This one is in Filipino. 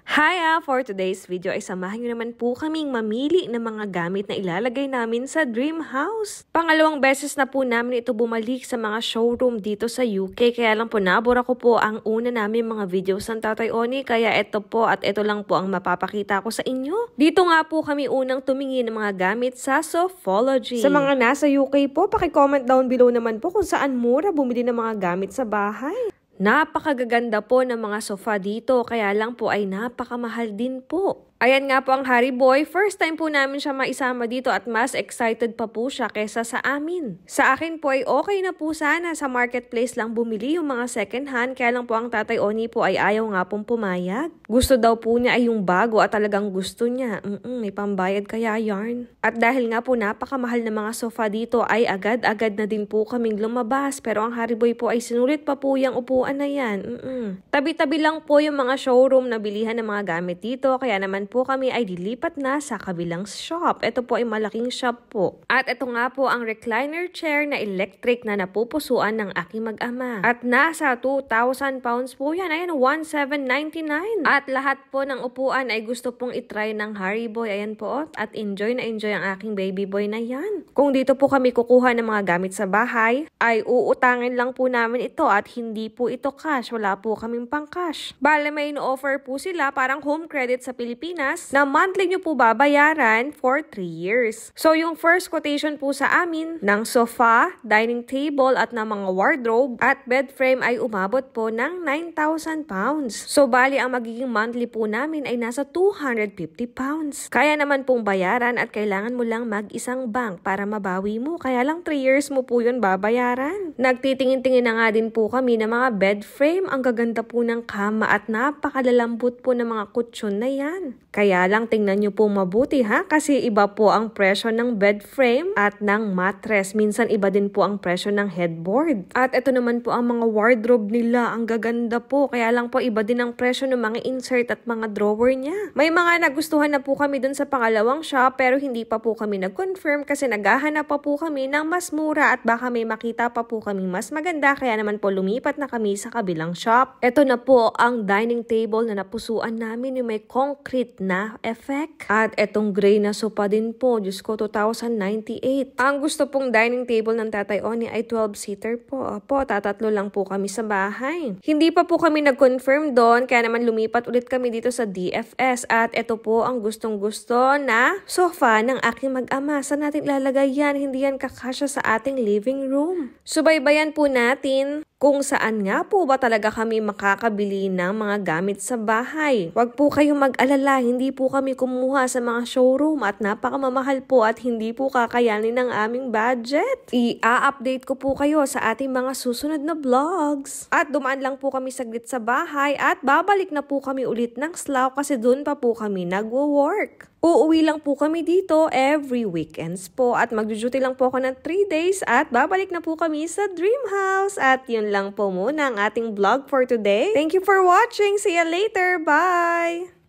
Hi! For today's video ay samahan nyo naman po kaming mamili ng mga gamit na ilalagay namin sa dream house. Pangalawang beses na po namin ito bumalik sa mga showroom dito sa UK. Kaya lang po nabura ko po ang una namin mga videos ng Tatay Oni. Kaya ito po at ito lang po ang mapapakita ko sa inyo. Dito nga po kami unang tumingin ng mga gamit sa Sofology. Sa mga nasa UK po, paki-comment down below naman po kung saan mura bumili ng mga gamit sa bahay. Napakagaganda po ng mga sofa dito, kaya lang po ay napakamahal din po. Ayan nga po ang Harry Boy. First time po namin siya maisama dito at mas excited pa po siya kesa sa amin. Sa akin po ay okay na po sana sa marketplace lang bumili yung mga second hand, kaya lang po ang Tatay Oni po ay ayaw nga pong pumayag. Gusto daw po niya ay yung bago at talagang gusto niya. May pambayad kaya yarn. At dahil nga po napakamahal na mga sofa dito ay agad-agad na din po kaming lumabas, pero ang Harry Boy po ay sinulit pa po yung upuan na yan. Tabi-tabi lang po yung mga showroom na bilihan ng mga gamit dito, kaya naman po kami ay dilipat na sa kabilang shop. Ito po ay malaking shop po. At ito nga po ang recliner chair na electric na napupusuan ng aking mag-ama. At nasa 2,000 pounds po yan. Ayan, 1,799. At lahat po ng upuan ay gusto pong itry ng Harry Boy. Ayan po. At enjoy na enjoy ang aking baby boy na yan. Kung dito po kami kukuha ng mga gamit sa bahay, ay uutangin lang po namin ito at hindi po ito cash. Wala po kaming pang cash. Bale, may in-offer po sila parang home credit sa Pilipinas na monthly nyo po babayaran for 3 years. So, yung first quotation po sa amin ng sofa, dining table at ng mga wardrobe at bed frame ay umabot po ng 9,000 pounds. So, bali ang magiging monthly po namin ay nasa 250 pounds. Kaya naman pong bayaran at kailangan mo lang mag-isang bank para mabawi mo. Kaya lang 3 years mo po yun babayaran. Nagtitingin-tingin na nga din po kami ng mga bed frame. Ang gaganda po ng kama at napakalalambot po ng mga kutsyon na yan. Kaya lang tingnan nyo po mabuti ha, kasi iba po ang presyo ng bed frame at ng mattress. Minsan iba din po ang presyo ng headboard. At ito naman po ang mga wardrobe nila. Ang gaganda po. Kaya lang po iba din ang presyo ng mga insert at mga drawer niya. May mga nagustuhan na po kami dun sa pangalawang shop, pero hindi pa po kami nag-confirm kasi naghahanap pa po kami ng mas mura at baka may makita pa po kaming mas maganda. Kaya naman po lumipat na kami sa kabilang shop. Ito na po ang dining table na napusuan namin yung may concrete na effect. At etong gray na sofa din po. Diyos ko, 2,098. Ang gusto pong dining table ng Tatay Oni ay 12-seater po. Opo, tatatlo lang po kami sa bahay. Hindi pa po kami nag-confirm doon, kaya naman lumipat ulit kami dito sa DFS. At ito po ang gustong-gusto na sofa ng aking mag-ama. Saan natin ilalagay yan? Hindi yan kakasya sa ating living room. Subaybayan po natin kung saan nga po ba talaga kami makakabili ng mga gamit sa bahay. Huwag po kayong mag-alala, hindi po kami kumuha sa mga showroom at napakamamahal po at hindi po kakayanin ng aming budget. I-update ko po kayo sa ating mga susunod na vlogs. At dumaan lang po kami saglit sa bahay at babalik na po kami ulit ng Slough kasi doon pa po kami nagwo-work. Uuwi lang po kami dito every weekends po at mag-duty lang po ako ng 3 days at babalik na po kami sa dream house. At yun lang po muna ang ating vlog for today. Thank you for watching. See you later. Bye!